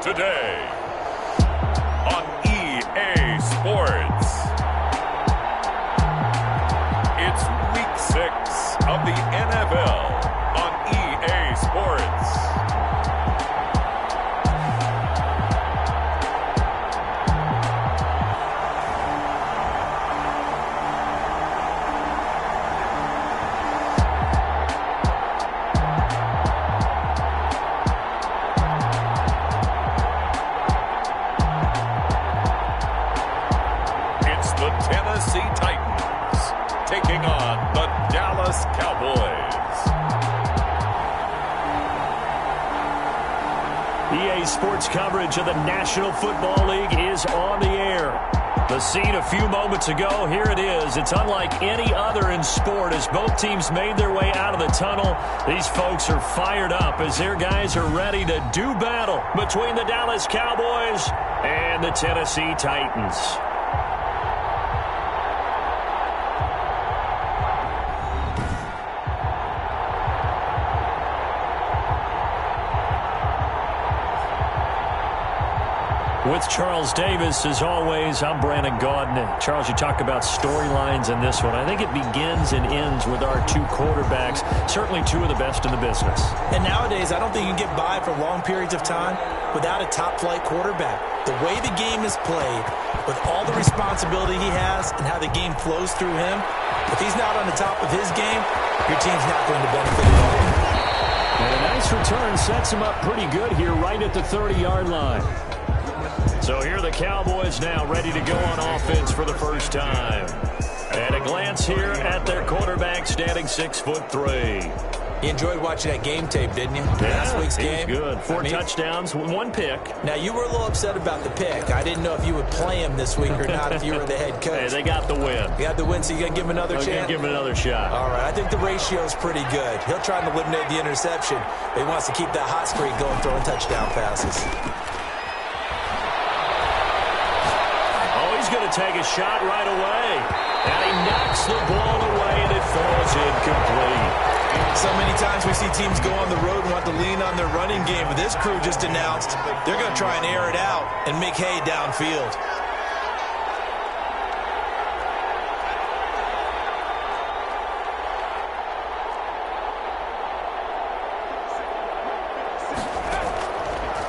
today on EA Sports. It's Week 6 of the NFL on EA Sports. EA Sports coverage of the National Football League is on the air. The scene a few moments ago, here it is. It's unlike any other in sport as both teams made their way out of the tunnel. These folks are fired up as their guys are ready to do battle between the Dallas Cowboys and the Tennessee Titans. With Charles Davis, as always, I'm Brandon Gaudin. Charles, you talk about storylines in this one. I think it begins and ends with our two quarterbacks, certainly two of the best in the business. And nowadays, I don't think you can get by for long periods of time without a top-flight quarterback. The way the game is played, with all the responsibility he has and how the game flows through him, if he's not on the top of his game, your team's not going to benefit at all. And a nice return sets him up pretty good here right at the 30-yard line. So here are the Cowboys now ready to go on offense for the first time. And a glance here at their quarterback standing 6'3". You enjoyed watching that game tape, didn't you? Yeah, last week's game. Good. Four touchdowns, one pick. Now, you were a little upset about the pick. I didn't know if you would play him this week or not if you were the head coach. Hey, they got the win. You got the win, so you're going to give him another chance? I'm going to give him another shot. All right, I think the ratio is pretty good. He'll try to eliminate the interception, but he wants to keep that hot streak going, throwing touchdown passes. He's going to take a shot right away. And he knocks the ball away, and it falls incomplete. So many times we see teams go on the road and want to lean on their running game, but this crew just announced they're going to try and air it out and make hay downfield.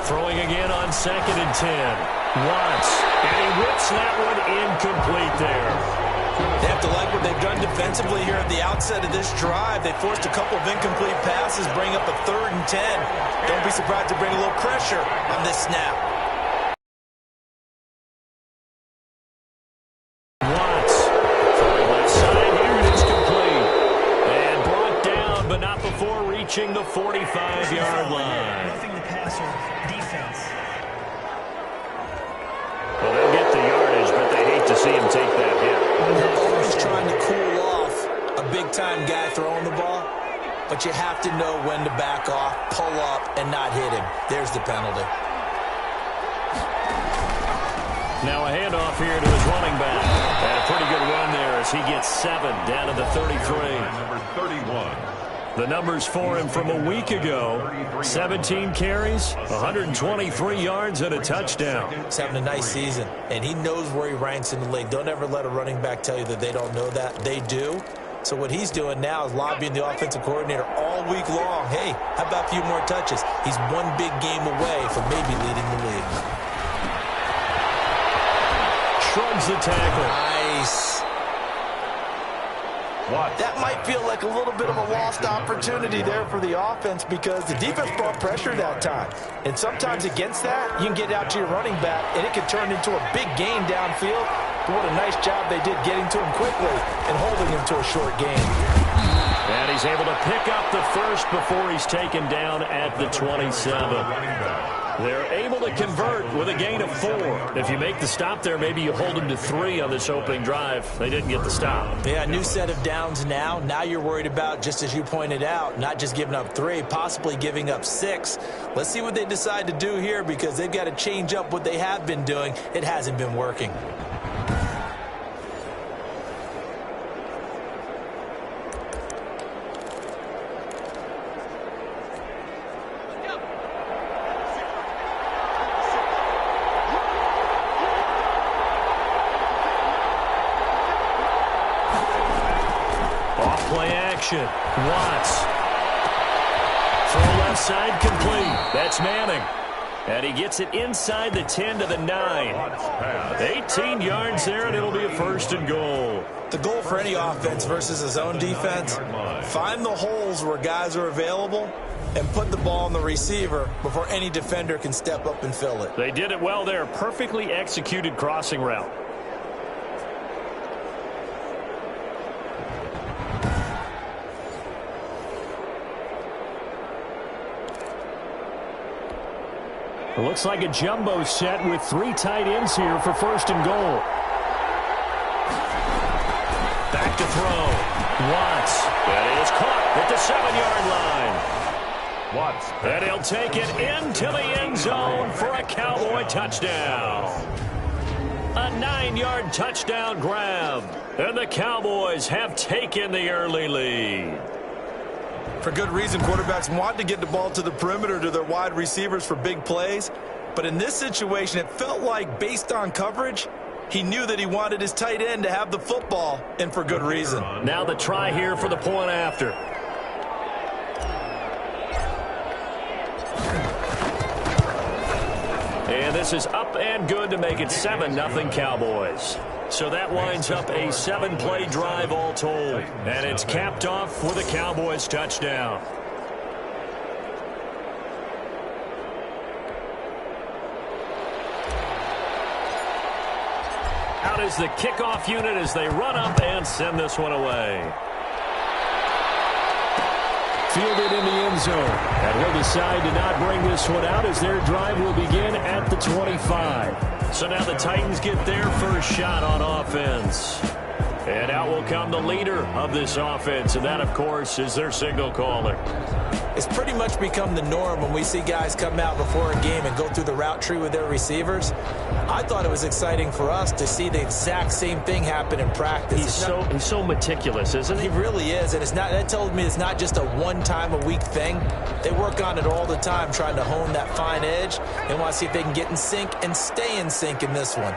Throwing again on 2nd and 10. Watts, and he whips that one incomplete there. They have to like what they've done defensively here at the outset of this drive. They forced a couple of incomplete passes, bring up a 3rd and 10. Don't be surprised to bring a little pressure on this snap. Watts, throwing left side here, and it's complete. And brought down, but not before reaching the 45-yard line. Roughing the passer, defense. Well, they'll get the yardage, but they hate to see him take that hit. They're always trying to cool off a big-time guy throwing the ball, but you have to know when to back off, pull up, and not hit him. There's the penalty. Now a handoff here to his running back. And a pretty good run there as he gets 7 down to the 33. Number 31. The numbers for him from a week ago, 17 carries, 123 yards, and a touchdown. He's having a nice season, and he knows where he ranks in the league. Don't ever let a running back tell you that they don't know that. They do. So what he's doing now is lobbying the offensive coordinator all week long. Hey, how about a few more touches? He's one big game away from maybe leading the league. Shrugs the tackle. Nice. That might feel like a little bit of a lost opportunity there for the offense because the defense brought pressure that time. And sometimes against that, you can get out to your running back, and it can turn into a big gain downfield. But what a nice job they did getting to him quickly and holding him to a short gain. And he's able to pick up the first before he's taken down at the 27. They're able to convert with a gain of 4. If you make the stop there, maybe you hold them to 3 on this opening drive. They didn't get the stop. Yeah, new set of downs now. Now you're worried about, just as you pointed out, not just giving up 3, possibly giving up 6. Let's see what they decide to do here because they've got to change up what they have been doing. It hasn't been working. action. Watts. Throw left side complete. That's Manning. And he gets it inside the 10 to the 9. 18 yards there, and it'll be a 1st and goal. The goal for any offense versus his own defense, find the holes where guys are available and put the ball on the receiver before any defender can step up and fill it. They did it well there. Perfectly executed crossing route. It looks like a jumbo set with 3 tight ends here for 1st and goal. Back to throw. Watts. That is caught at the 7-yard line. Watts. And he'll take it into the end zone for a Cowboy touchdown. A 9-yard touchdown grab. And the Cowboys have taken the early lead. For good reason, quarterbacks want to get the ball to the perimeter to their wide receivers for big plays. But in this situation, it felt like based on coverage, he knew that he wanted his tight end to have the football, and for good reason. Now the try here for the point after. And this is up and good to make it 7-0 Cowboys. So that winds up a 7-play drive all told. And it's capped off with a Cowboys touchdown. Out is the kickoff unit as they run up and send this one away. Fielded in the end zone. And he'll decide to not bring this one out as their drive will begin at the 25. So now the Titans get their first shot on offense. And out will come the leader of this offense, and that, of course, is their signal caller. It's pretty much become the norm when we see guys come out before a game and go through the route tree with their receivers. I thought it was exciting for us to see the exact same thing happen in practice. He's so meticulous, isn't he? He really is, and that tells me it's not just a one-time-a-week thing. They work on it all the time, trying to hone that fine edge. They want to see if they can get in sync and stay in sync in this one.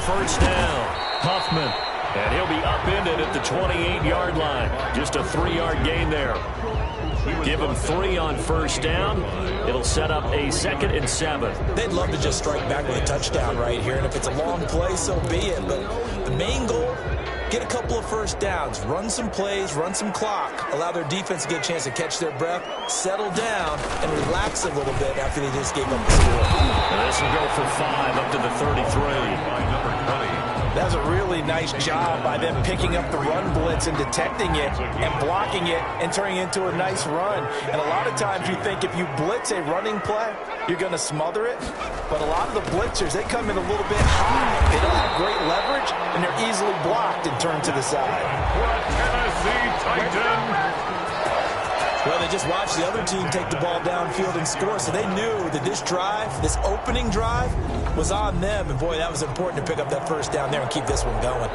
First down, Huffman, and he'll be upended at the 28-yard line. Just a 3-yard gain there. Give him 3 on first down. It'll set up a 2nd and 7. They'd love to just strike back with a touchdown right here, and if it's a long play, so be it. But the main goal, get a couple of first downs, run some plays, run some clock, allow their defense to get a chance to catch their breath, settle down, and relax a little bit after they just gave up the score. And this will go for 5 up to the 33. That was a really nice job by them picking up the run blitz and detecting it and blocking it and turning it into a nice run. And a lot of times you think if you blitz a running play, you're going to smother it. But a lot of the blitzers, they come in a little bit high. They don't have great leverage, and they're easily blocked and turned to the side. Tennessee Titans. Well, they just watched the other team take the ball downfield and score, so they knew that this drive, this opening drive, was on them. And, boy, that was important to pick up that first down there and keep this one going.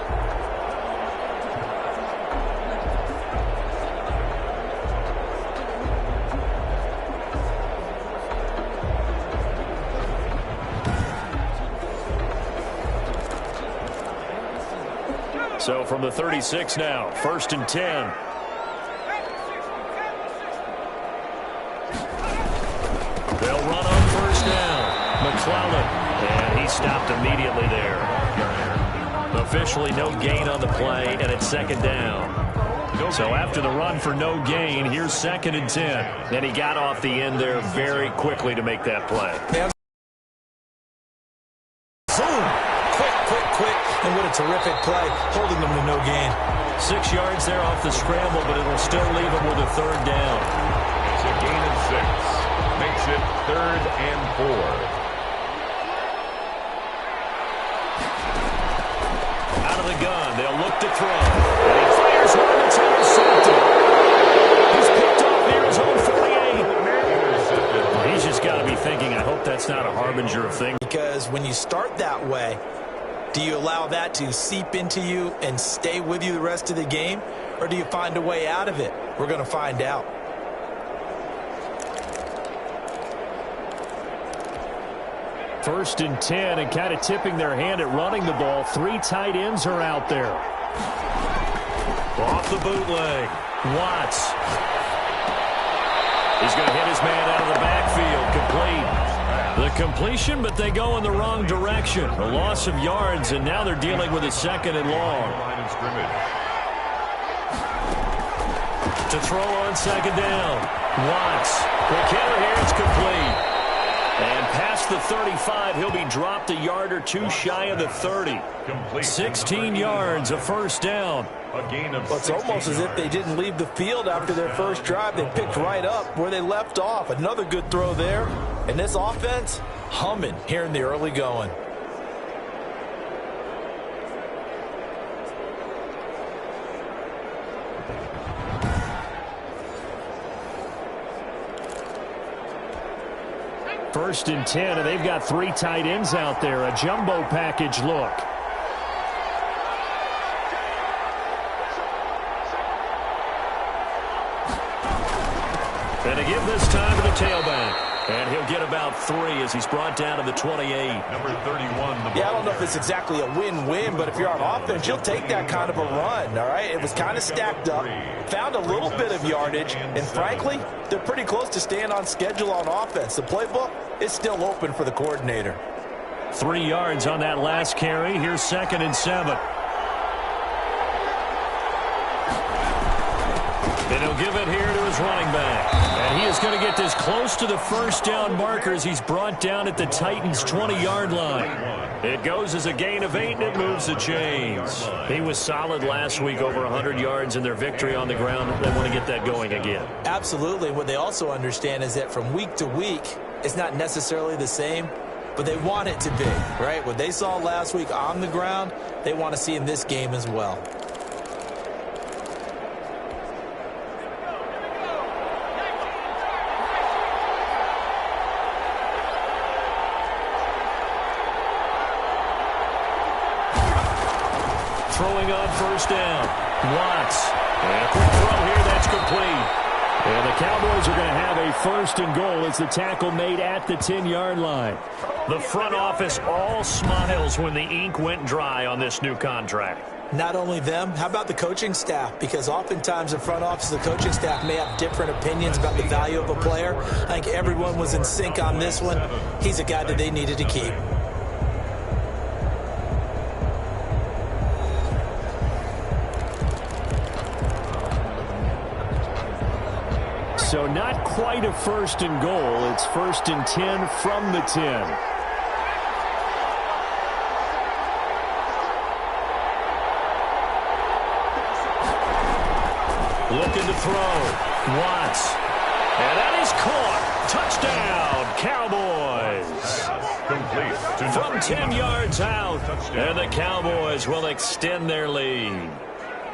So from the 36 now, 1st and 10. They'll run on first down. McClellan, and he stopped immediately there. Officially no gain on the play, and it's 2nd down. So after the run for no gain, here's 2nd and 10. And he got off the end there very quickly to make that play. Boom! Quick, and what a terrific play, holding them to no gain. 6 yards there off the scramble, but it'll still leave him with a 3rd down. It's a gain of 6. Makes it 3rd and 4. Out of the gun, they'll look to throw. And he fires one that's intercepted. He's picked off near his own 48. He's just got to be thinking, I hope that's not a harbinger of things. Because when you start that way, do you allow that to seep into you and stay with you the rest of the game? Or do you find a way out of it? We're going to find out. First and 10, and kind of tipping their hand at running the ball. 3 tight ends are out there. Off the bootleg. Watts. He's going to hit his man out of the backfield. Complete. The completion, but they go in the wrong direction. A loss of yards, and now they're dealing with a second and long. To throw on second down. Watts. McKinnon here, it's complete. And past the 35, he'll be dropped a yard or 2 shy of the 30. 16 yards, a first down. Well, it's almost as if they didn't leave the field after their first drive. They picked right up where they left off. Another good throw there. And this offense, humming here in the early going. First and 10, and they've got 3 tight ends out there. A jumbo package look. And to give this time to the tailback. And he'll get about 3 as he's brought down to the 28. Number 31. Yeah, I don't know if it's exactly a win-win, but if you're on offense, you'll take that kind of a run, all right? It was kind of stacked up, found a little bit of yardage, and frankly, they're pretty close to staying on schedule on offense. The playbook is still open for the coordinator. 3 yards on that last carry. Here's 2nd and 7. And he'll give it here to his running back. And he is going to get this close to the first down marker as he's brought down at the Titans' 20-yard line. It goes as a gain of 8, and it moves the chains. He was solid last week, over 100 yards in their victory on the ground. They want to get that going again. Absolutely. What they also understand is that from week to week, it's not necessarily the same, but they want it to be, right? What they saw last week on the ground, they want to see in this game as well. Throwing on first down. Watts. And a quick throw here, that's complete. And the Cowboys are going to have a first and goal as the tackle made at the 10-yard line. The front office all smiles when the ink went dry on this new contract. Not only them, how about the coaching staff? Because oftentimes the front office, the coaching staff may have different opinions about the value of a player. I think everyone was in sync on this one. He's a guy that they needed to keep. So not quite a first and goal. It's 1st and 10 from the 10. Looking to throw. Watts. And that is caught. Touchdown, Cowboys. Complete. From 10 yards out. And the Cowboys will extend their lead.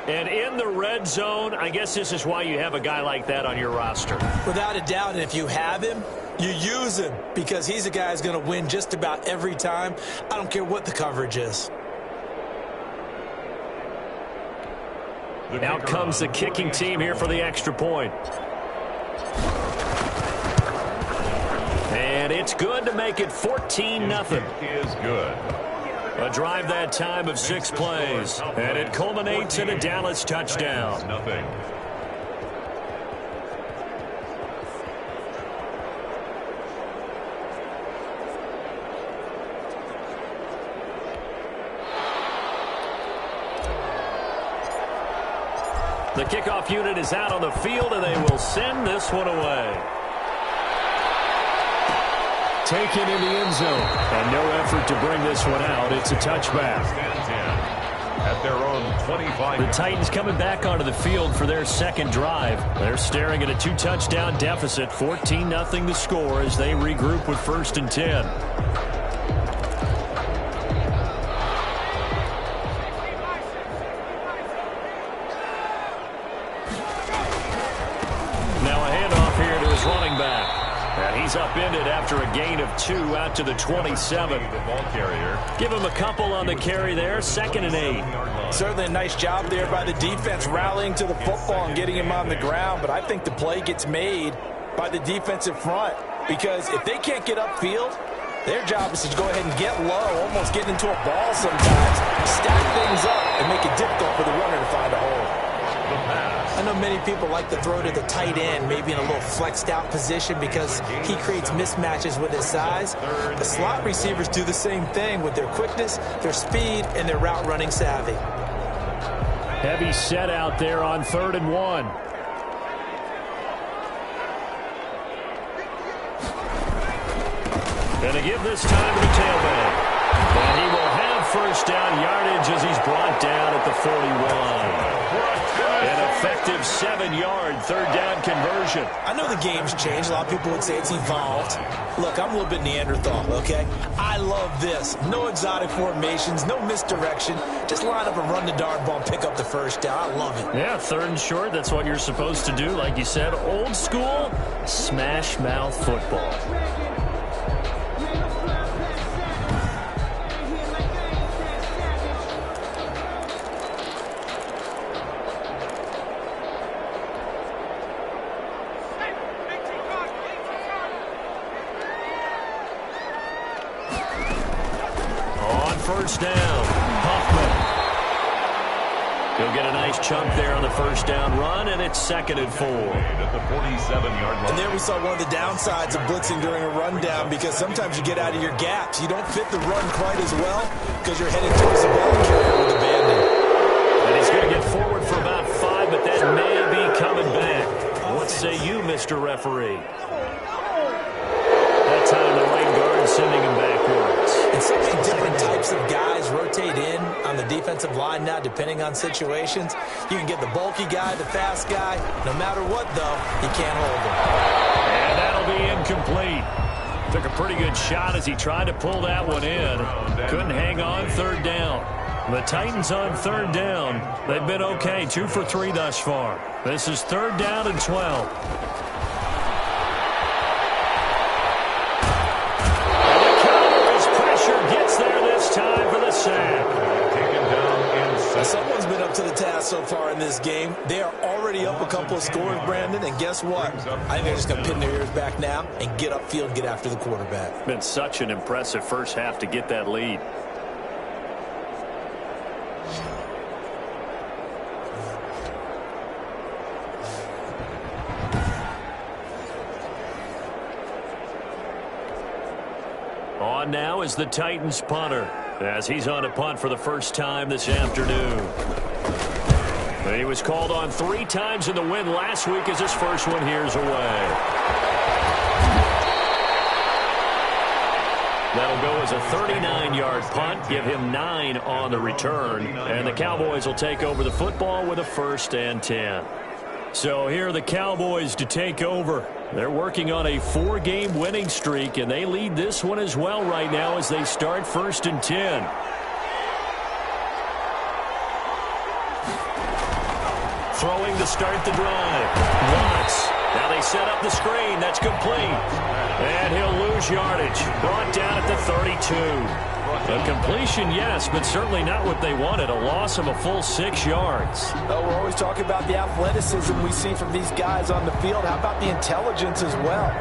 And in the red zone, I guess this is why you have a guy like that on your roster. Without a doubt, and if you have him, you use him because he's a guy who's going to win just about every time. I don't care what the coverage is. Out comes the kicking team here for the extra point. And it's good to make it 14-0. Is good. A drive that time of 6 plays. And it culminates in a Dallas touchdown. Nothing. The kickoff unit is out on the field, and they will send this one away. Taken in the end zone. And no effort to bring this one out. It's a touchback. At their own 25. The Titans coming back onto the field for their second drive. They're staring at a 2-touchdown deficit. 14-0 the score as they regroup with 1st and 10. Now a handoff here to his running back. And he's upended after a gain of 2 out to the 27. The ball carrier. Give him a couple on the carry there. 2nd and 8. Certainly a nice job there by the defense rallying to the football and getting him on the ground. But I think the play gets made by the defensive front because if they can't get upfield, Their job is to go ahead and get low, almost get into a ball sometimes, stack things up, and make it difficult for the runner to find a hole. I know many people like to throw to the tight end, maybe in a little flexed out position because he creates mismatches with his size. The slot receivers do the same thing with their quickness, their speed, and their route running savvy. Heavy set out there on 3rd and 1. Gonna give this time to the tailback. And he will have first down yardage as he's brought down at the 41. An effective 7-yard 3rd down conversion. I know the game's changed. A lot of people would say it's evolved. Look, I'm a little bit Neanderthal, okay? I love this. No exotic formations, no misdirection. Just line up and run the darn ball and pick up the first down. I love it. Yeah, 3rd and short. That's what you're supposed to do. Like you said, old school, smash mouth football. First down, Hoffman. He'll get a nice chunk there on the first down run, and it's 2nd and 4. At the 47-yard line. And there we saw one of the downsides of blitzing during a rundown because sometimes you get out of your gaps. You don't fit the run quite as well because you're headed towards the ball carrier with abandon. And he's going to get forward for about 5, but that may be coming back. What say you, Mr. Referee? That time the right guard sending him backwards. And so many different types of guys rotate in on the defensive line now, depending on situations. You can get the bulky guy, the fast guy. No matter what, though, you can't hold him. And that'll be incomplete. Took a pretty good shot as he tried to pull that one in. Couldn't hang on 3rd down. The Titans on 3rd down. They've been okay, 2 for 3 thus far. This is 3rd down and 12. Time for the sack. Taken down inside. Someone's been up to the task so far in this game. They are already up a couple of scores, Brandon, and guess what? I think they're just going to pin their ears back now and get upfield, get after the quarterback. Been such an impressive first half to get that lead. On now is the Titans punter as he's on a punt for the first time this afternoon. He was called on 3 times in the win last week as his first one here's away. That'll go as a 39-yard punt, give him 9 on the return, and the Cowboys will take over the football with a 1st and 10. So here are the Cowboys to take over. They're working on a 4-game winning streak, and they lead this one as well right now as they start 1st and 10. Throwing to start the drive. Watts. Now they set up the screen. That's complete. And he'll lose yardage. Brought down at the 32. A completion, yes, but certainly not what they wanted. A loss of a full 6 yards. Oh, we're always talking about the athleticism we see from these guys on the field. How about the intelligence as well?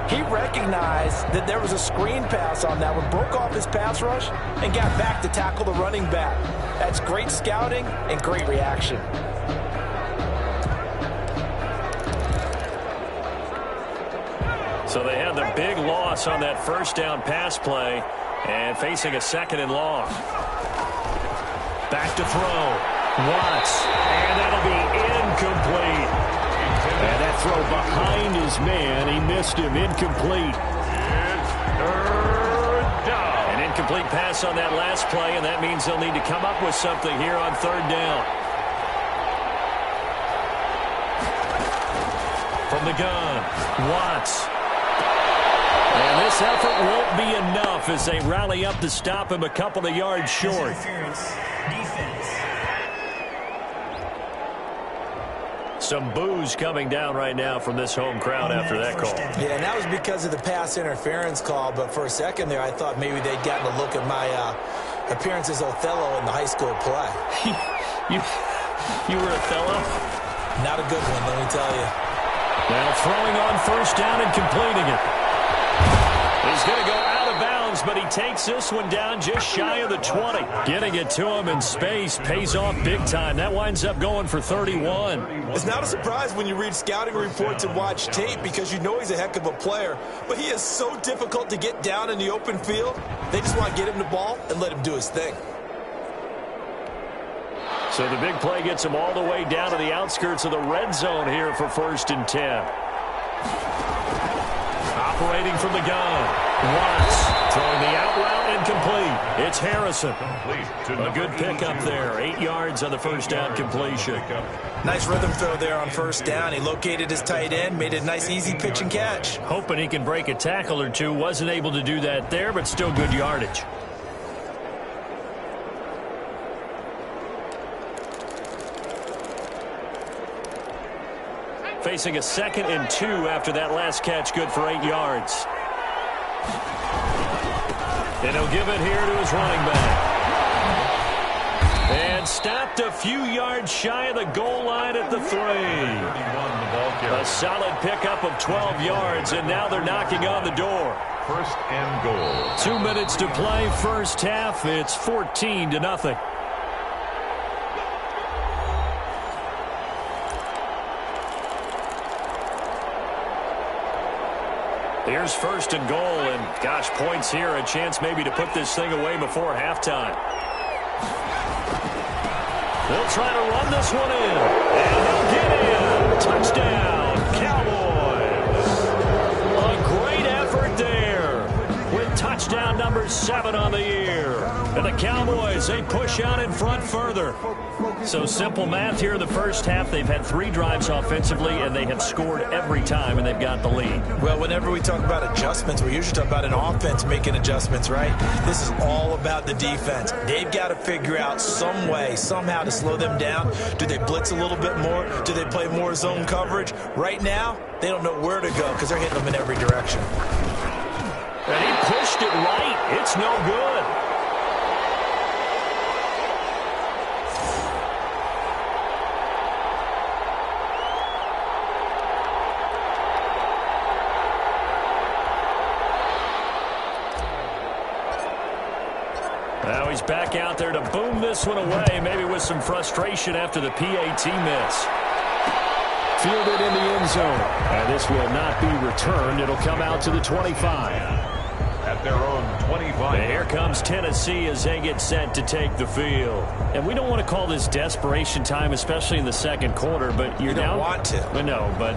He recognized that there was a screen pass on that one, broke off his pass rush, and got back to tackle the running back. That's great scouting and great reaction. So they had the big loss on that first down pass play. And facing a 2nd and long. Back to throw. Watts. And that'll be incomplete. And that throw behind his man. He missed him. Incomplete. It's 3rd down. An incomplete pass on that last play, and that means they'll need to come up with something here on 3rd down. From the gun, Watts. And this effort won't be enough as they rally up to stop him a couple of yards short. Defense. Some boos coming down right now from this home crowd after that call. Yeah, and that was because of the pass interference call, but for a second there I thought maybe they'd gotten a look at my appearance as Othello in the high school play. You were Othello? Not a good one, let me tell you. Now throwing on first down and completing it. He's going to go out of bounds goes, but he takes this one down just shy of the 20. Getting it to him in space pays off big time. That winds up going for 31. It's not a surprise when you read scouting reports and watch tape because you know he's a heck of a player. But he is so difficult to get down in the open field. They just want to get him the ball and let him do his thing. So the big play gets him all the way down to the outskirts of the red zone here for 1st and 10. Operating from the gun. Watts throwing the out route incomplete. It's Harrison. A good pickup there. 8 yards on the first down completion. Nice rhythm throw there on 1st down. He located his tight end, made a nice easy pitch and catch. Hoping he can break a tackle or two. Wasn't able to do that there, but still good yardage. Facing a 2nd and 2 after that last catch, good for 8 yards. And he'll give it here to his running back. And stopped a few yards shy of the goal line at the 3. A solid pickup of 12 yards, and now they're knocking on the door. 1st and goal. 2 minutes to play, first half. It's 14-0. Here's 1st and goal, and gosh, points here, a chance maybe to put this thing away before halftime. They'll try to run this one in, and he'll get in. Touchdown, Cowboys. A great effort there with touchdown number 7 on the year. And the Cowboys, they push out in front further. So simple math here in the first half. They've had 3 drives offensively, and they have scored every time, and they've got the lead. Well, whenever we talk about adjustments, we usually talk about an offense making adjustments, right? This is all about the defense. They've got to figure out some way, somehow to slow them down. Do they blitz a little bit more? Do they play more zone coverage? Right now, they don't know where to go because they're hitting them in every direction. And he pushed it right. It's no good. Now he's back out there to boom this one away, maybe with some frustration after the PAT miss. Fielded in the end zone. And this will not be returned. It'll come out to the 25. At their own 25. And here comes Tennessee as they get set to take the field. And we don't want to call this desperation time, especially in the 2nd quarter, but you're down. You don't want to. Well, no, but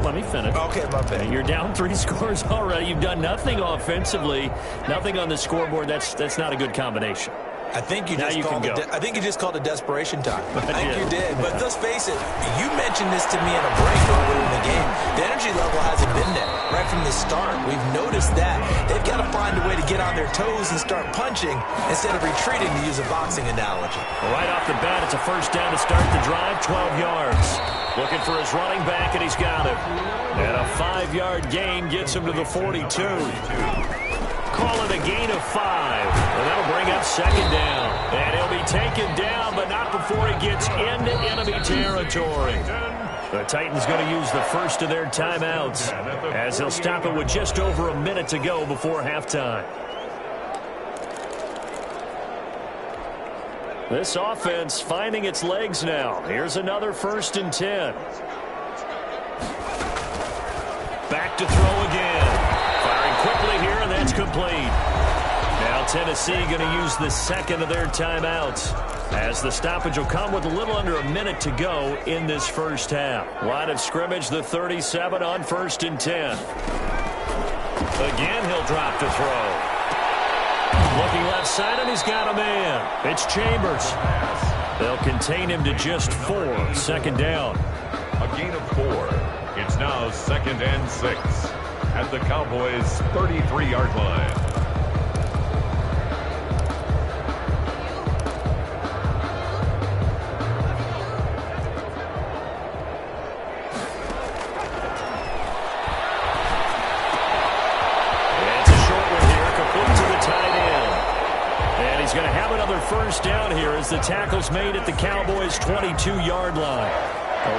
let me finish. Okay, my bad. You're down 3 scores already. You've done nothing offensively, nothing on the scoreboard. That's not a good combination. I think you just called it desperation time. I think you did. But let's face it, you mentioned this to me in a break earlier in the game. The energy level hasn't been there right from the start. We've noticed that. They've got to find a way to get on their toes and start punching instead of retreating, to use a boxing analogy. Right off the bat, it's a 1st down to start the drive, 12 yards. Looking for his running back, and he's got him. And a 5-yard gain gets him to the 42. Call it a gain of 5, and that'll bring up 2nd down. And he'll be taken down, but not before he gets into enemy territory. The Titans going to use the first of their timeouts as he'll stop it with just over a minute to go before halftime. This offense finding its legs now. Here's another 1st and 10. Back to throw again. Firing quickly here, and that's complete. Now Tennessee going to use the 2nd of their timeouts as the stoppage will come with a little under a minute to go in this first half. Line of scrimmage, the 37 on 1st and 10. Again, he'll drop to throw. Looking left side, and he's got a man. It's Chambers. They'll contain him to just 4. 2nd down. A gain of 4. It's now 2nd and 6 at the Cowboys' 33-yard line. He's going to have another 1st down here as the tackle's made at the Cowboys' 22-yard line.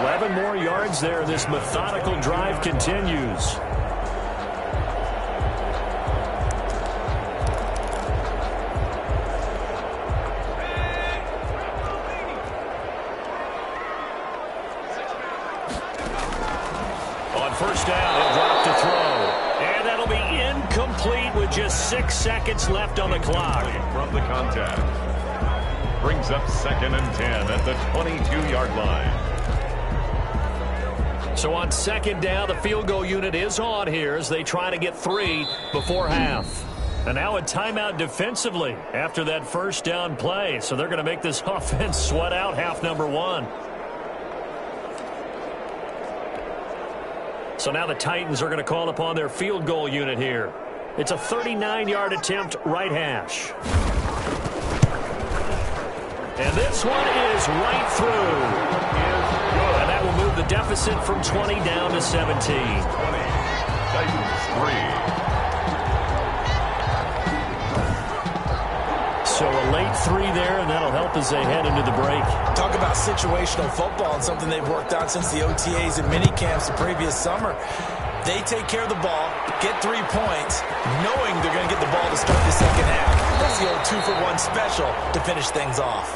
11 more yards there. This methodical drive continues. incomplete with just 6 seconds left on the clock. From the contest. Brings up 2nd and 10 at the 22-yard line. So on 2nd down, the field goal unit is on here as they try to get 3 before half. And now a timeout defensively after that first down play. So they're going to make this offense sweat out half number 1. So now the Titans are going to call upon their field goal unit here. It's a 39-yard attempt right hash. And this one is right through. And that will move the deficit from 20 down to 17. 20. Titans 3. So a late 3 there, and that'll help as they head into the break. Talk about situational football and something they've worked on since the OTAs and mini camps the previous summer. They take care of the ball, get 3 points, knowing they're going to get the ball to start the second half. That's the old 2-for-1 special to finish things off.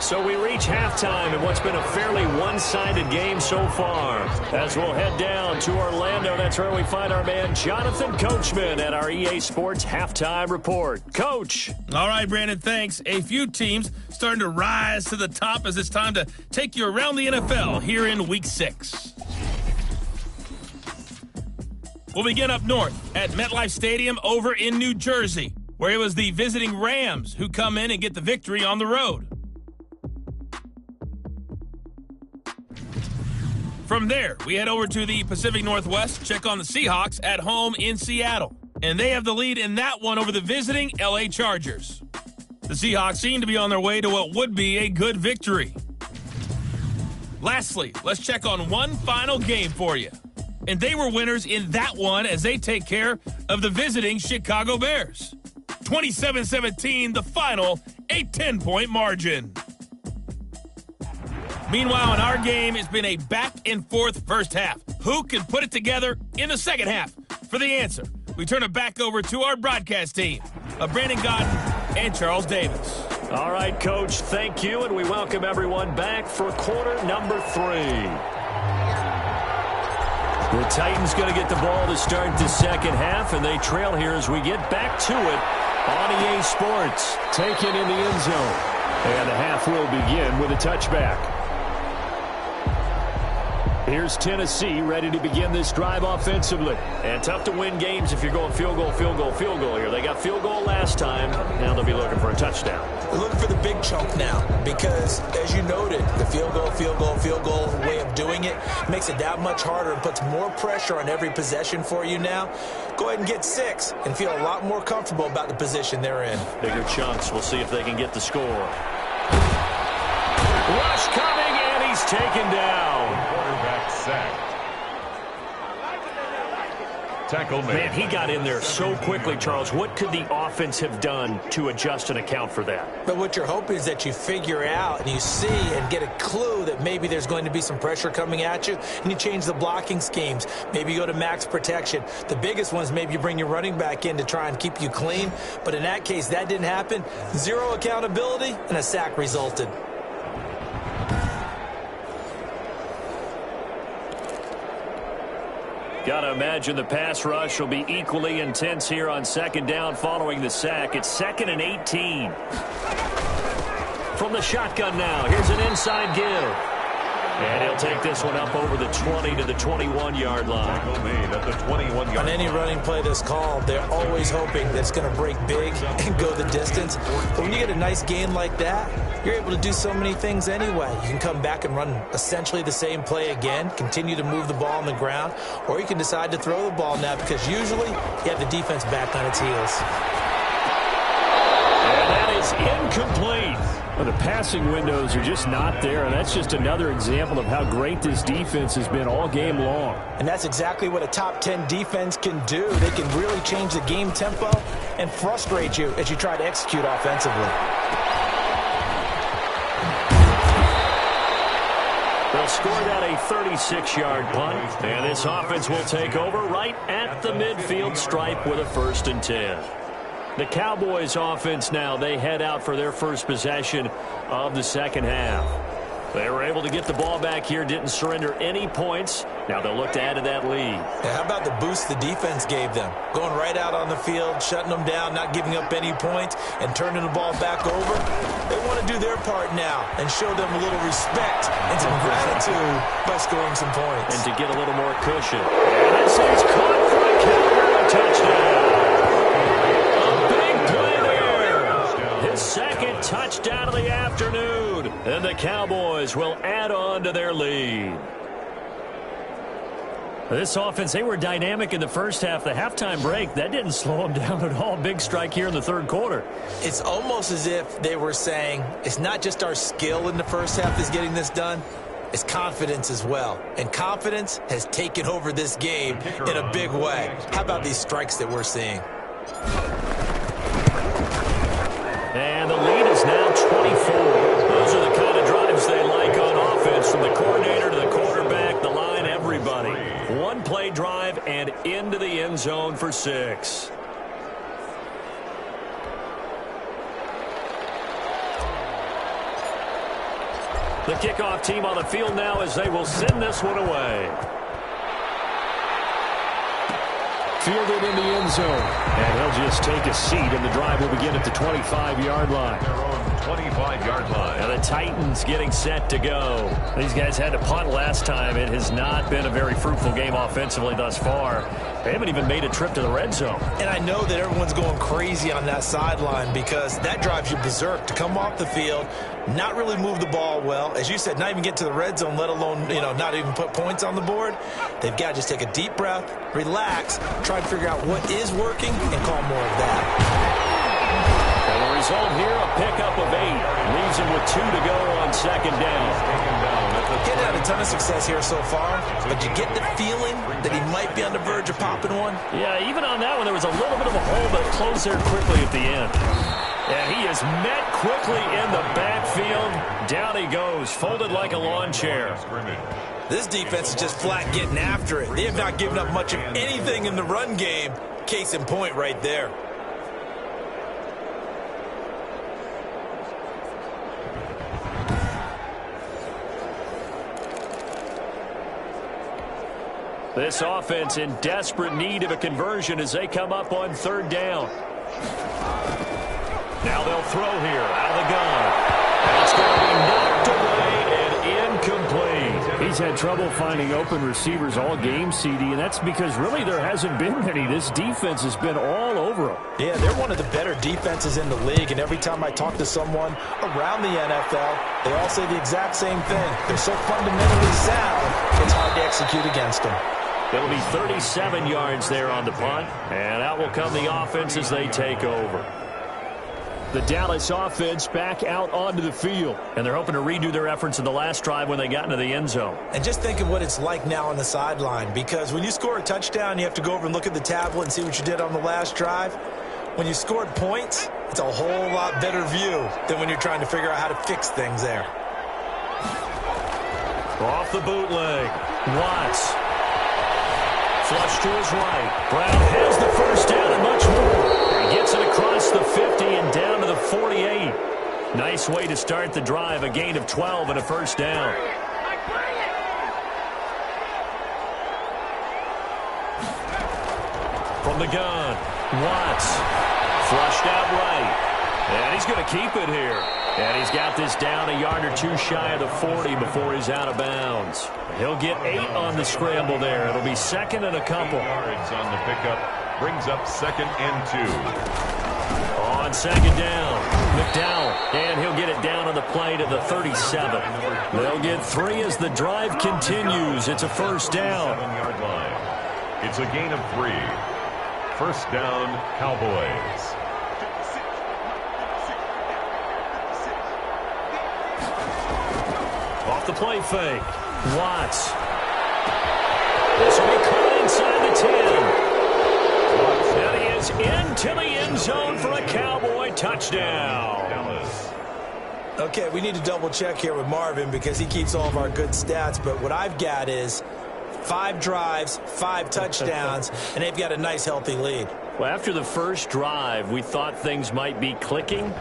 So we reach halftime in what's been a fairly one-sided game so far. As we'll head down to Orlando, that's where we find our man Jonathan Coachman at our EA Sports Halftime Report. Coach. All right, Brandon, thanks. A few teams starting to rise to the top as it's time to take you around the NFL here in Week 6. We'll begin up north at MetLife Stadium over in New Jersey, where it was the visiting Rams who come in and get the victory on the road. From there, we head over to the Pacific Northwest, check on the Seahawks at home in Seattle. And they have the lead in that one over the visiting LA Chargers. The Seahawks seem to be on their way to what would be a good victory. Lastly, let's check on one final game for you. And they were winners in that one as they take care of the visiting Chicago Bears. 27-17, the final, a 10-point margin. Meanwhile, in our game, it's been a back-and-forth first half. Who can put it together in the second half? For the answer, we turn it back over to our broadcast team of Brandon Godden and Charles Davis. All right, Coach, thank you, and we welcome everyone back for quarter number 3. The Titans going to get the ball to start the second half, and they trail here as we get back to it on EA Sports. Taken in the end zone. And the half will begin with a touchback. Here's Tennessee ready to begin this drive offensively. And tough to win games if you're going field goal, field goal, field goal here. They got field goal last time. Now they'll be looking for a touchdown. They're looking for the big chunk now because, as you noted, the field goal way of doing it makes it that much harder and puts more pressure on every possession for you now. Go ahead and get 6 and feel a lot more comfortable about the position they're in. Bigger chunks. We'll see if they can get the score. Rush coming, and he's taken down. Quarterback sack. Tackle made. Man, he got in there so quickly, Charles. What could the offense have done to adjust and account for that? But what you're hoping is that you figure out and you see and get a clue that maybe there's going to be some pressure coming at you, and you change the blocking schemes. Maybe you go to max protection. The biggest ones, maybe you bring your running back in to try and keep you clean. But in that case, that didn't happen. 0 accountability, and a sack resulted. Got to imagine the pass rush will be equally intense here on second down following the sack. It's 2nd and 18. From the shotgun now, here's an inside give. And he'll take this one up over the 20 to the 21-yard line. Tackle made at the 21-yard line. On any running play that's called, they're always hoping that it's going to break big and go the distance. But when you get a nice gain like that, you're able to do so many things anyway. You can come back and run essentially the same play again, continue to move the ball on the ground, or you can decide to throw the ball now because usually you have the defense back on its heels. And that is incomplete. Well, the passing windows are just not there, and that's just another example of how great this defense has been all game long. And that's exactly what a top 10 defense can do. They can really change the game tempo and frustrate you as you try to execute offensively. They'll score that a 36-yard punt, and this offense will take over right at the midfield stripe with a 1st and 10. The Cowboys offense now, they head out for their first possession of the second half. They were able to get the ball back here, didn't surrender any points. Now they'll look to add to that lead. Yeah, how about the boost the defense gave them? Going right out on the field, shutting them down, not giving up any points, and turning the ball back over. They want to do their part now and show them a little respect and some gratitude by scoring some points. And to get a little more cushion. And this is caught for a Cowboy touchdown. A big play there. His second touchdown of the afternoon. And the Cowboys will add on to their lead. This offense, they were dynamic in the first half. The halftime break, that didn't slow them down at all. Big strike here in the third quarter. It's almost as if they were saying, it's not just our skill in the first half that's getting this done, it's confidence as well. And confidence has taken over this game in a big way. How about these strikes that we're seeing? And the lead is now 24. Those are the kind of drives they like on offense, from the coordinator to the quarterback, the line, everybody. One play drive and into the end zone for 6. The kickoff team on the field now as they will send this one away. Fielded in the end zone. And he'll just take a seat, and the drive will begin at the 25-yard line. Their own 25-yard line. And the Titans getting set to go. These guys had to punt last time. It has not been a very fruitful game offensively thus far. They haven't even made a trip to the red zone. And I know that everyone's going crazy on that sideline because that drives you berserk to come off the field, not really move the ball well. As you said, not even get to the red zone, let alone, not even put points on the board. They've got to just take a deep breath, relax, try to figure out what is working, and call more of that. And the result here, a pickup of 8. Leaves him with 2 to go on second down. Getting had a ton of success here so far, but you get the feeling that he might be on the verge of popping one. Yeah, even on that one, there was a little bit of a hole, but it closed there quickly at the end. And he is met quickly in the backfield. Down he goes, folded like a lawn chair. This defense is just flat getting after it. They have not given up much of anything in the run game. Case in point right there. This offense in desperate need of a conversion as they come up on third down. Now they'll throw here out of the gun. And it's going to be knocked away and incomplete. He's had trouble finding open receivers all game, CD, and that's because really there hasn't been many. This defense has been all over him. Yeah, they're one of the better defenses in the league, and every time I talk to someone around the NFL, they all say the exact same thing. They're so fundamentally sound, it's hard to execute against them. It'll be 37 yards there on the punt, and out will come the offense as they take over. The Dallas offense back out onto the field, and they're hoping to redo their efforts in the last drive when they got into the end zone. And just think of what it's like now on the sideline, because when you score a touchdown, you have to go over and look at the tablet and see what you did on the last drive. When you scored points, it's a whole lot better view than when you're trying to figure out how to fix things there. Off the bootleg, Watts. Flush to his right. Brown has the first down and much more. He gets it across the 50 and down to the 48. Nice way to start the drive. A gain of 12 and a first down. From the gun, Watts. Flushed out right. And he's going to keep it here. And he's got this down a yard or two shy of the 40 before he's out of bounds. He'll get 8 on the scramble there. It'll be second and a couple. Yards on the pickup brings up 2nd and 2. On second down, McDowell. And he'll get it down on the play to the 37. They'll get 3 as the drive continues. It's a first down. 7-yard line. It's a gain of 3. First down, Cowboys. Off the play fake. Watts. This will be caught inside the 10. And he is into the end zone for a Cowboy touchdown. Dallas. Okay, we need to double check here with Marvin because he keeps all of our good stats, but what I've got is 5 drives, 5 touchdowns, and they've got a nice healthy lead. Well, after the first drive, we thought things might be clicking.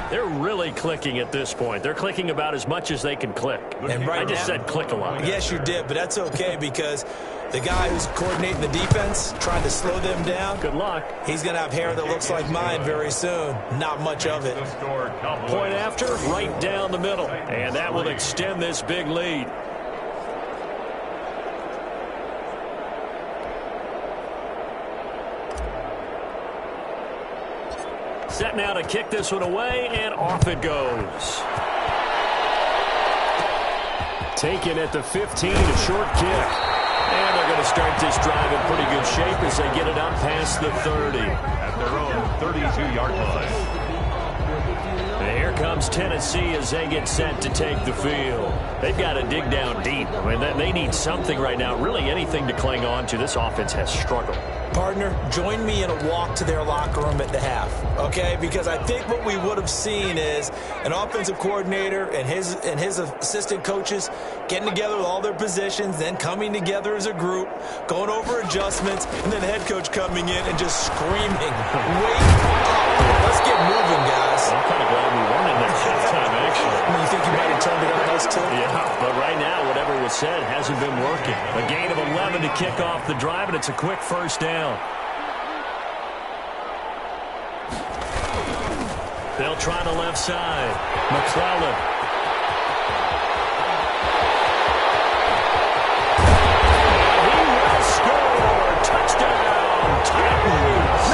They're really clicking at this point. They're clicking about as much as they can click. And right I just now, said click a lot. Yes, you did, but that's okay because the guy who's coordinating the defense, trying to slow them down, Good luck. he's going to have hair that looks like mine very soon. Not much of it. Point after, right down the middle. And that will extend this big lead. Set now to kick this one away, and off it goes. Taken at the 15, a short kick. And they're going to start this drive in pretty good shape as they get it up past the 30. At their own 32-yard line. And here comes Tennessee as they get set to take the field. They've got to dig down deep. I mean, they need something right now, really anything to cling on to. This offense has struggled. Partner, join me in a walk to their locker room at the half, okay? Because I think what we would have seen is an offensive coordinator and his assistant coaches getting together with all their positions, then coming together as a group, going over adjustments, and then the head coach coming in and just screaming, wait up, let's get moving, guys. I'm kind of glad we weren't in there halftime, actually. You think you might have turned it up us too? Yeah, but right now, whatever was said hasn't been working. A gain of 11 to kick off the drive, and it's a quick first down. They'll try the left side. McClellan. He will score. Touchdown, Titans.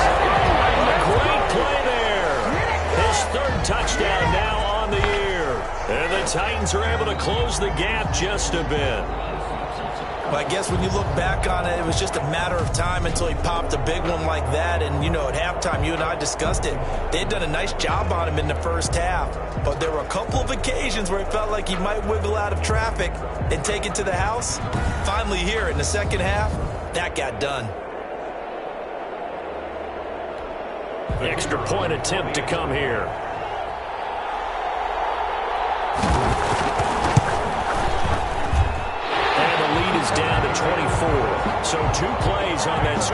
A great play there. His third touchdown now on the year. And the Titans are able to close the gap just a bit. Well, I guess when you look back on it, it was just a matter of time until he popped a big one like that. And, you know, at halftime, you and I discussed it. They'd done a nice job on him in the first half. But there were a couple of occasions where it felt like he might wiggle out of traffic and take it to the house. Finally here in the second half, that got done. Extra point attempt to come here. Is down to 24. So 2 plays on that score.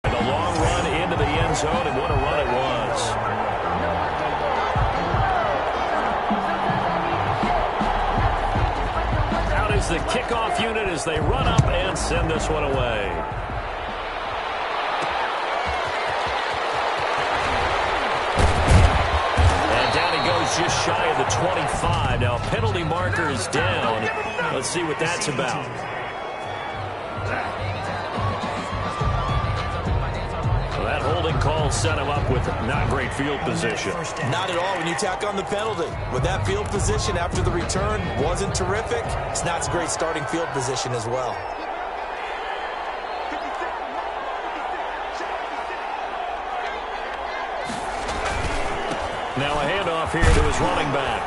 The long run into the end zone, and what a run it was. Out is the kickoff unit as they run up and send this one away. Just shy of the 25. Now, penalty marker is down. Let's see what that's about. Well, that holding call set him up with not great field position. Not at all when you tack on the penalty. With that field position after the return wasn't terrific, it's not a great starting field position as well. Now a handoff here to his running back.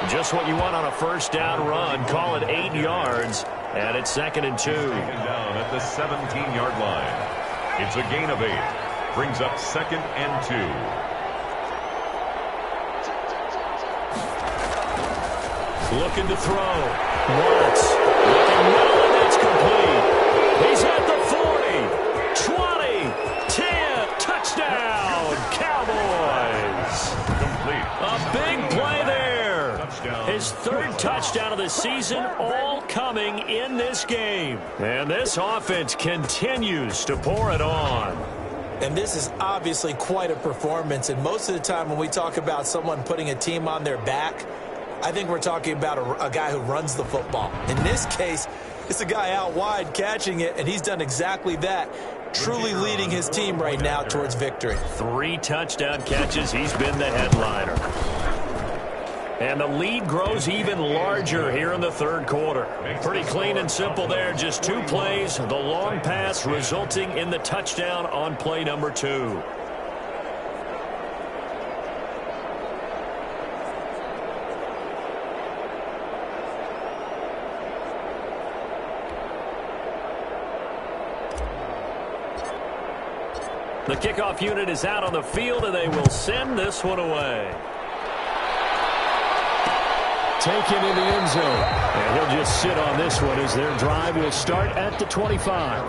Just what you want on a first down run. Call it 8 yards, and it's 2nd and 2. Taken down at the 17-yard line. It's a gain of 8. Brings up 2nd and 2. Looking to throw. Once. Looking well, and that's complete. He's at the 40. 20. 10. Touchdown. Cowboys. Complete. A big play there. His 3rd touchdown of the season, all coming in this game. And this offense continues to pour it on. And this is obviously quite a performance. And most of the time when we talk about someone putting a team on their back, I think we're talking about a guy who runs the football. In this case, it's a guy out wide catching it, and he's done exactly that, truly leading his team right now towards victory. 3 touchdown catches. He's been the headliner. And the lead grows even larger here in the 3rd quarter. Pretty clean and simple there. Just 2 plays. The long pass resulting in the touchdown on play number 2. The kickoff unit is out on the field, and they will send this one away. taken in the end zone. And he'll just sit on this one as their drive will start at the 25.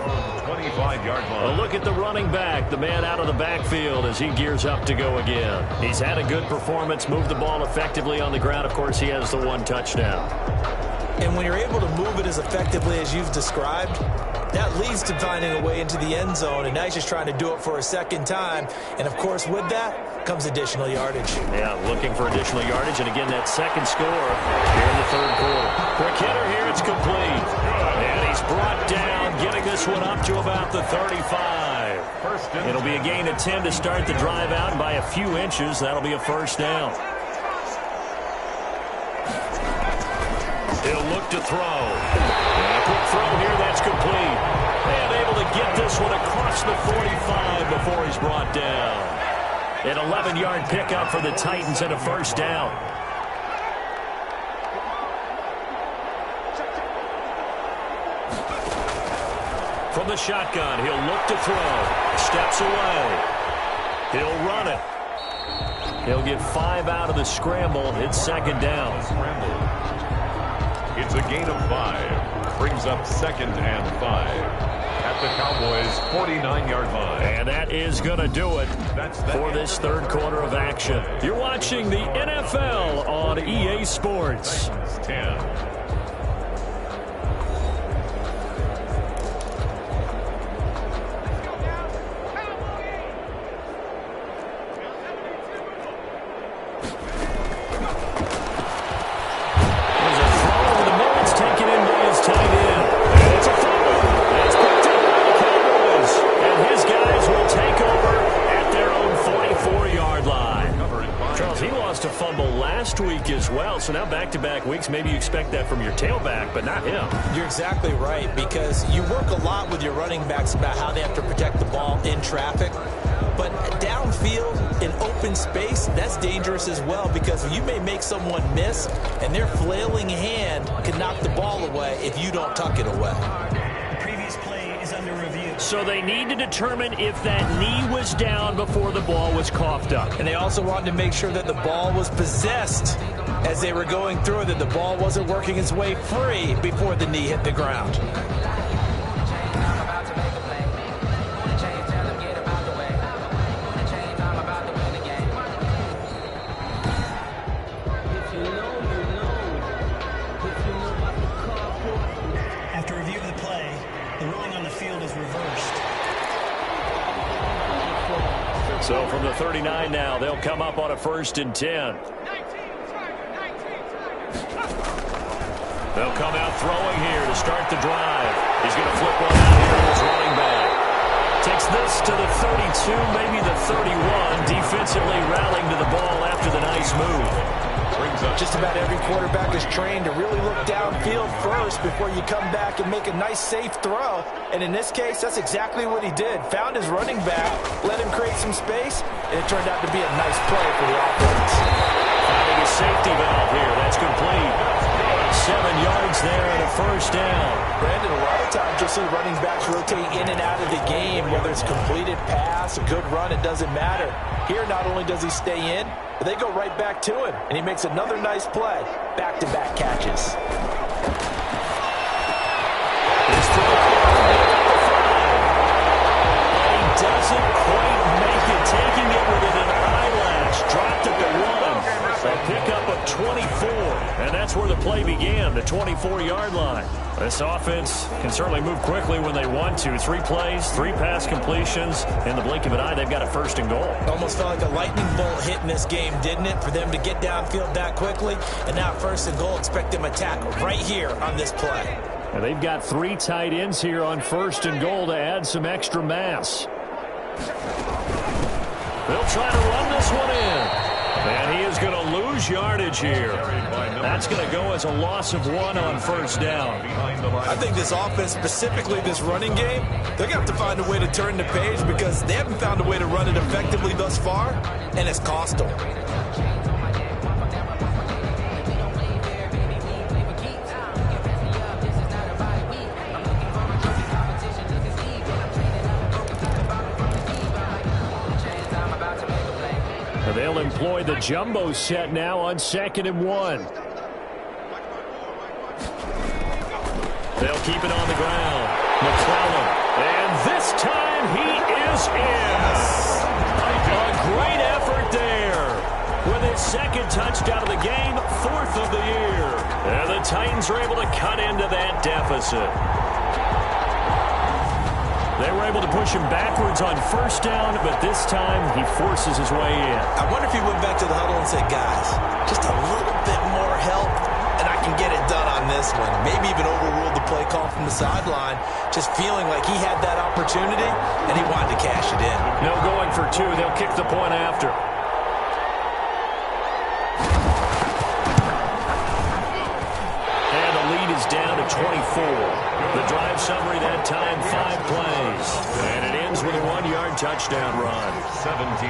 25-yard line. A look at the running back, the man out of the backfield as he gears up to go again. He's had a good performance, moved the ball effectively on the ground. Of course, he has the one touchdown. And when you're able to move it as effectively as you've described, that leads to finding a way into the end zone, and now he's just trying to do it for a second time. And, of course, with that comes additional yardage. Yeah, looking for additional yardage, and again, that second score here in the third quarter. Quick hitter here, it's complete. And he's brought down, getting this one up to about the 35. It'll be a gain of 10 to start the drive out, and by a few inches, that'll be a first down. He'll look to throw. And a quick throw here, that's complete. And able to get this one across the 45 before he's brought down. An 11-yard pickup for the Titans and a first down. From the shotgun, he'll look to throw. Steps away. He'll run it. He'll get 5 out of the scramble. It's second down. It's a gain of 5. Brings up 2nd and 5 at the Cowboys' 49-yard line. And that is going to do it for this third quarter of action. You're watching the NFL on EA Sports. 10. As well, so now back-to-back weeks, maybe you expect that from your tailback, but not him. You're exactly right, because you work a lot with your running backs about how they have to protect the ball in traffic, but downfield in open space, that's dangerous as well, because you may make someone miss, and their flailing hand can knock the ball away if you don't tuck it away. The previous play is under review. So they need to determine if that knee was down before the ball was coughed up. And they also wanted to make sure that the ball was possessed as they were going through it, that the ball wasn't working its way free before the knee hit the ground. After review of the play, the ruling on the field is reversed. So from the 39 now, they'll come up on a 1st and 10. They'll come out throwing here to start the drive. He's going to flip one out here to his running back. Takes this to the 32, maybe the 31. Defensively rallying to the ball after the nice move. Brings up. Just about every quarterback is trained to really look downfield first before you come back and make a nice, safe throw. And in this case, that's exactly what he did. Found his running back, let him create some space, and it turned out to be a nice play for the offense. Finding a safety valve here. That's complete. 7 yards there and a first down. Brandon, a lot of times you'll see running backs rotate in and out of the game, whether it's completed pass, a good run, it doesn't matter. Here, not only does he stay in, but they go right back to him, and he makes another nice play. Back-to-back catches. He doesn't quite make it, taking it within an eyelash. Dropped it to 1. A pickup of 24, and that's where the play began, the 24-yard line. This offense can certainly move quickly when they want to. 3 plays, 3 pass completions. In the blink of an eye, they've got a 1st and goal. Almost felt like a lightning bolt hit in this game, didn't it? For them to get downfield that quickly, and now 1st and goal. Expect them to attack right here on this play. And they've got 3 tight ends here on 1st and goal to add some extra mass. They'll try to run this one in. And he is going to lose yardage here. That's going to go as a loss of 1 on 1st down. I think this offense, specifically this running game, they're going to have to find a way to turn the page because they haven't found a way to run it effectively thus far, and it's cost them. They'll employ the jumbo set now on 2nd and 1. They'll keep it on the ground. McClellan. And this time he is in. A great effort there. With his second touchdown of the game, 4th of the year. And the Titans are able to cut into that deficit. They were able to push him backwards on first down, but this time he forces his way in. I wonder if he went back to the huddle and said, guys, just a little bit more help, and I can get it done on this one. Maybe even overruled the play call from the sideline, just feeling like he had that opportunity, and he wanted to cash it in. No going for 2. They'll kick the point after. And the lead is down to 24. The drive summary that time, 5 plays. And it ends with a 1-yard touchdown run. 17.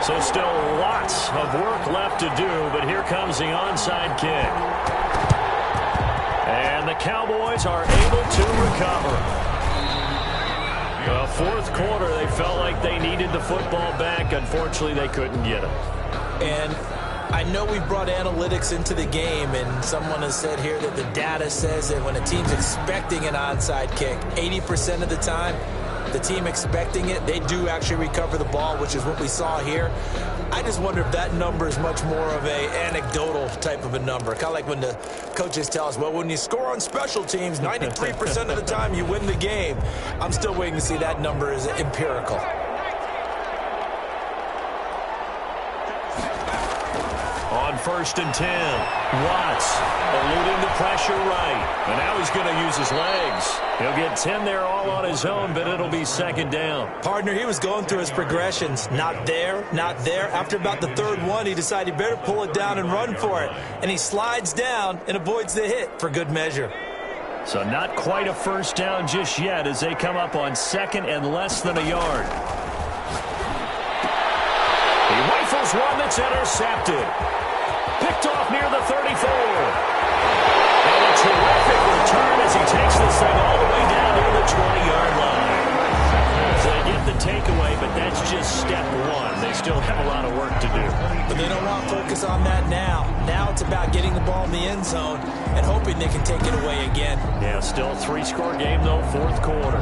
So still lots of work left to do, but here comes the onside kick. And the Cowboys are able to recover. The 4th quarter, they felt like they needed the football back. Unfortunately, they couldn't get it. And I know we brought analytics into the game, and someone has said here that the data says that when a team's expecting an onside kick, 80% of the time, the team expecting it, they do actually recover the ball, which is what we saw here. I just wonder if that number is much more of a anecdotal type of a number. Kind of like when the coaches tell us, well, when you score on special teams, 93% of the time you win the game. I'm still waiting to see that number is empirical. On 1st and 10, Watts eluding the pressure right. And now he's going to use his legs. He'll get 10 there all on his own, but it'll be 2nd down. Partner, he was going through his progressions. Not there, not there. After about the 3rd one, he decided he better pull it down and run for it. And he slides down and avoids the hit for good measure. So not quite a 1st down just yet as they come up on 2nd and less than a yard. He rifles one that's intercepted. Picked off near the 34. And a terrific return as he takes this thing all the way down near the 20-yard line. So they get the takeaway, but that's just step 1. They still have a lot of work to do. But they don't want to focus on that now. Now it's about getting the ball in the end zone and hoping they can take it away again. Yeah, still a 3-score game, though, 4th quarter.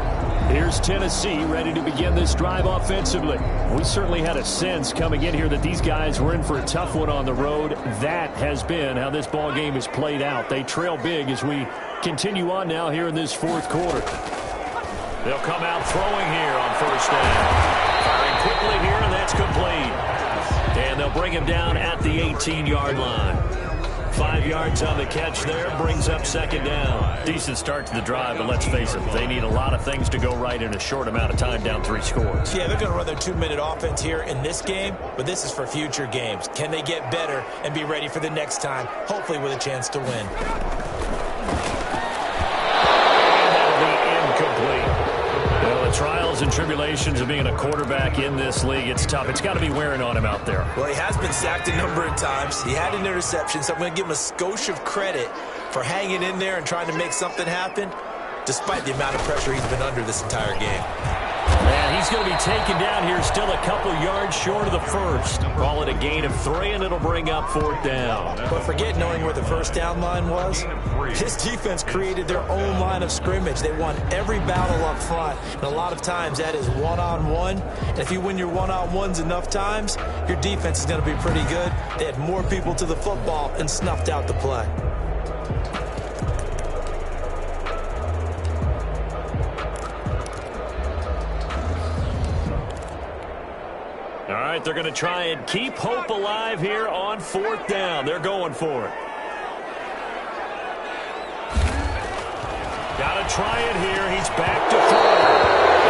Here's Tennessee ready to begin this drive offensively. We certainly had a sense coming in here that these guys were in for a tough one on the road. That has been how this ball game has played out. They trail big as we continue on now here in this 4th quarter. They'll come out throwing here on 1st down. Firing quickly here, and that's complete. And they'll bring him down at the 18-yard line. 5 yards on the catch there, brings up 2nd down. Decent start to the drive, but let's face it, they need a lot of things to go right in a short amount of time, down 3 scores. Yeah, they're going to run their 2-minute offense here in this game, but this is for future games. Can they get better and be ready for the next time, hopefully with a chance to win? And that'll be incomplete. Well, the trials and tribulations of being a quarterback in this league, it's tough. It's got to be wearing on him out there. Well, he has been sacked a number of times. He had an interception, so I'm going to give him a skosh of credit for hanging in there and trying to make something happen, despite the amount of pressure he's been under this entire game. And he's going to be taken down here, still a couple yards short of the 1st. Call it a gain of 3, and it'll bring up 4th down. But forget knowing where the 1st down line was. His defense created their own line of scrimmage. They won every battle up front, and a lot of times that is one-on-one. And if you win your one-on-ones enough times, your defense is going to be pretty good. They had more people to the football and snuffed out the play. All right, they're going to try and keep hope alive here on 4th down. They're going for it. Got to try it here. He's back to throw.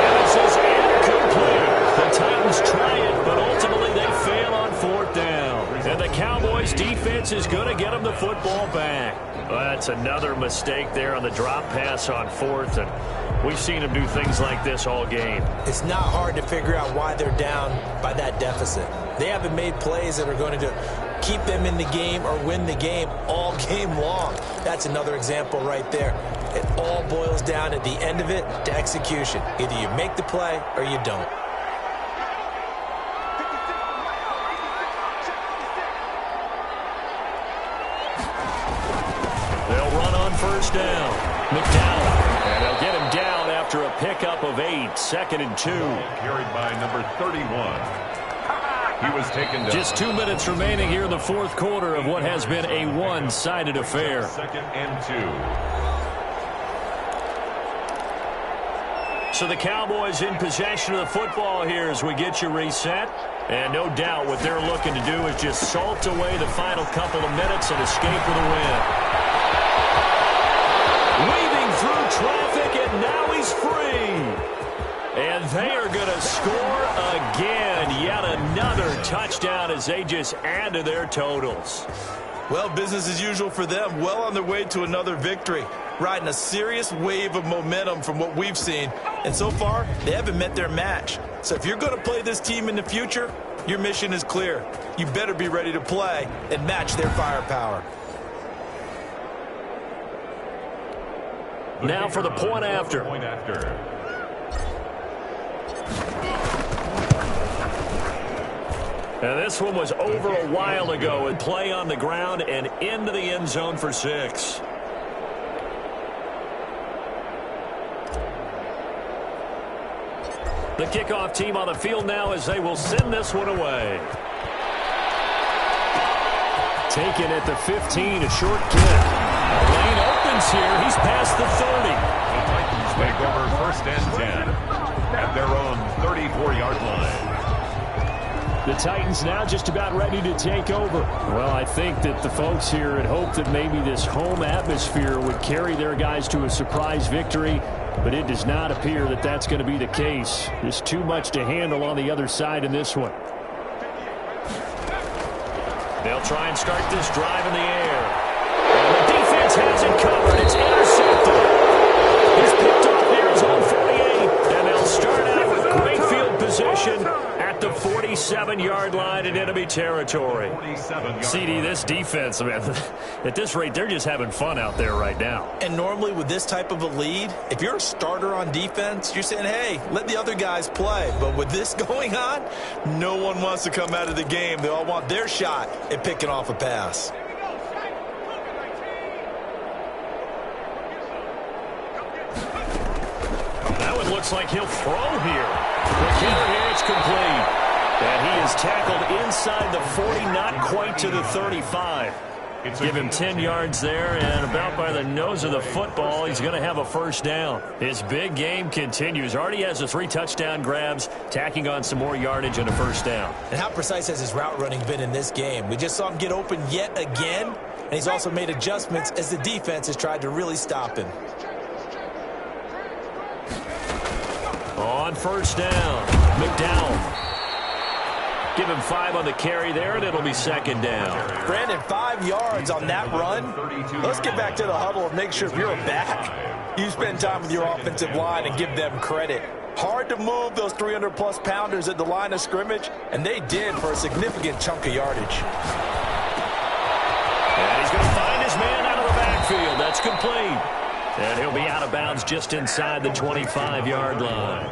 And this is incomplete. The Titans try it, but ultimately they fail on 4th down. And the Cowboys defense is going to get them the football back. Well, that's another mistake there on the drop pass on 4th, and we've seen them do things like this all game. It's not hard to figure out why they're down by that deficit. They haven't made plays that are going to keep them in the game or win the game all game long. That's another example right there. It all boils down at the end of it to execution. Either you make the play or you don't. first down. McDowell. And they'll get him down after a pickup of 8. 2nd and 2. Carried by number 31. He was taken down. Just 2 minutes remaining here in the fourth quarter of what has been a one-sided affair. 2nd and 2. So the Cowboys in possession of the football here as we get you reset. And no doubt what they're looking to do is just salt away the final couple of minutes and escape with a win. Weaving through traffic, and now he's free. And they are going to score again. Yet another touchdown as they just add to their totals. Well, business as usual for them. Well on their way to another victory. Riding a serious wave of momentum from what we've seen. And so far, they haven't met their match. So if you're going to play this team in the future, your mission is clear. You better be ready to play and match their firepower. Now for the point after. And this one was over a while ago. With play on the ground and into the end zone for 6. The kickoff team on the field now as they will send this one away. Taken at the 15, a short kick. Lane opens here. He's past the 30. The Titans take over 1st and 10 at their own 34-yard line. The Titans now just about ready to take over. Well, I think that the folks here had hoped that maybe this home atmosphere would carry their guys to a surprise victory, but it does not appear that that's going to be the case. There's too much to handle on the other side in this one. They'll try and start this drive in the air. And the defense has it covered. It's intercepted. He's picked off near his own 48, and they'll start out with great field position at the 47-yard line in enemy territory. CD, this defense, man, at this rate, they're just having fun out there right now. And normally with this type of a lead, if you're a starter on defense, you're saying, hey, let the other guys play. But with this going on, no one wants to come out of the game. They all want their shot at picking off a pass. That one looks like he'll throw here. The kicker here, it's complete. And he is tackled inside the 40, not quite to the 35. Give him 10 yards there, and about by the nose of the football, he's going to have a first down. His big game continues. Already has the 3 touchdown grabs, tacking on some more yardage and a first down. And how precise has his route running been in this game? We just saw him get open yet again, and he's also made adjustments as the defense has tried to really stop him. On first down, McDowell. Give him 5 on the carry there, and it'll be 2nd down. Brandon, 5 yards on that run. Let's get back to the huddle and make sure if you're a back, you spend time with your offensive line and give them credit. Hard to move those 300-plus pounders at the line of scrimmage, and they did for a significant chunk of yardage. And he's going to find his man out of the backfield. That's complete. And he'll be out of bounds just inside the 25-yard line.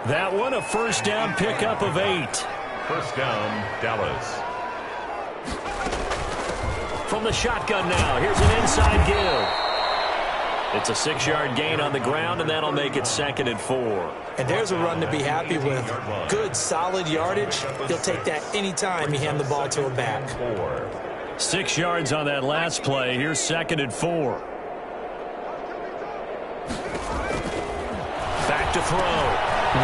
That one, a first down pickup of 8. First down, Dallas. From the shotgun now, here's an inside give. It's a 6-yard gain on the ground, and that'll make it 2nd and 4. And there's a run to be happy with. Good, solid yardage. He'll take that anytime you hand the ball to a back. 6 yards on that last play. Here's 2nd and 4. Back to throw.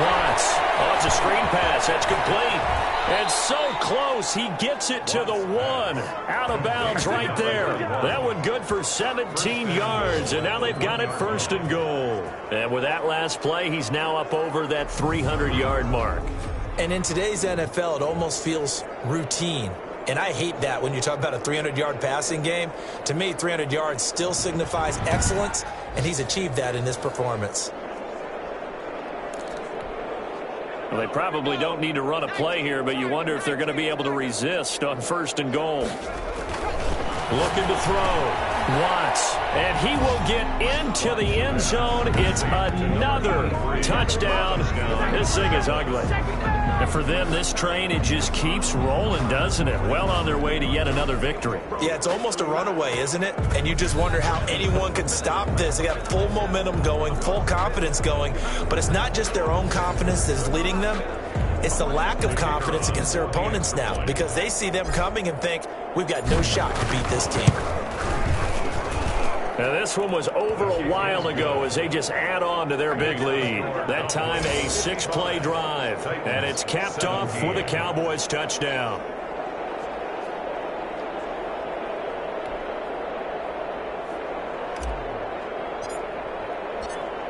Watts. Oh, it's a screen pass. That's complete. And so close, he gets it to the 1. Out of bounds right there. That one good for 17 yards, and now they've got it 1st and goal. And with that last play, he's now up over that 300-yard mark. And in today's NFL, it almost feels routine. And I hate that when you talk about a 300-yard passing game. To me, 300 yards still signifies excellence, and he's achieved that in this performance. Well, they probably don't need to run a play here, but you wonder if they're going to be able to resist on 1st and goal. Looking to throw. Watts. And he will get into the end zone. It's another touchdown. This thing is ugly. And for them, this train, it just keeps rolling, doesn't it? Well on their way to yet another victory. Yeah, it's almost a runaway, isn't it? And you just wonder how anyone can stop this. They got full momentum going, full confidence going. But it's not just their own confidence that's leading them. It's the lack of confidence against their opponents now, because they see them coming and think, we've got no shot to beat this team. Now, this one was over a while ago as they just add on to their big lead. That time, a 6-play drive. And it's capped off with a Cowboys touchdown.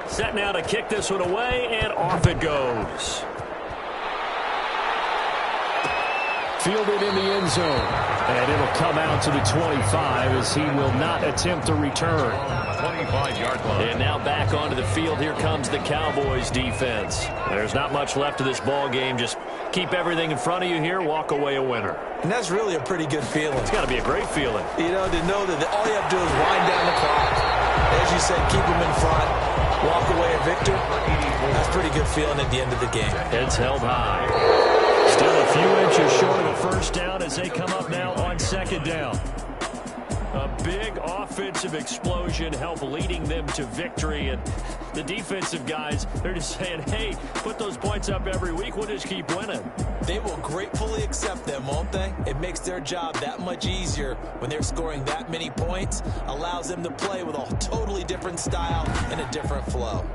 Set now to kick this one away, and off it goes. Fielded in the end zone. And it'll come out to the 25 as he will not attempt to return. 25-yard line. And now back onto the field. Here comes the Cowboys defense. There's not much left of this ball game. Just keep everything in front of you here. Walk away a winner. And that's really a pretty good feeling. It's got to be a great feeling. You know, to know that all you have to do is wind down the clock. As you said, keep them in front. Walk away a victor. That's a pretty good feeling at the end of the game. Heads held high. Still a few inches short of a first down as they come up now on second down. A big offensive explosion help leading them to victory. And the defensive guys, they're just saying, hey, put those points up every week. We'll just keep winning. They will gratefully accept them, won't they? It makes their job that much easier when they're scoring that many points. Allows them to play with a totally different style and a different flow.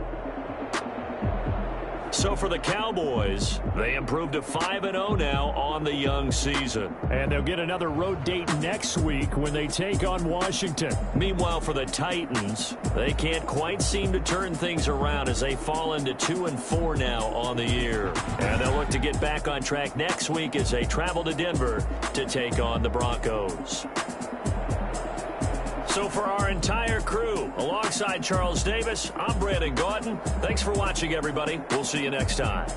So for the Cowboys, they improved to 5-0 now on the young season. And they'll get another road date next week when they take on Washington. Meanwhile, for the Titans, they can't quite seem to turn things around as they fall into 2-4 now on the year. And they'll look to get back on track next week as they travel to Denver to take on the Broncos. So for our entire crew, alongside Charles Davis, I'm Brandon Gautin. Thanks for watching, everybody. We'll see you next time.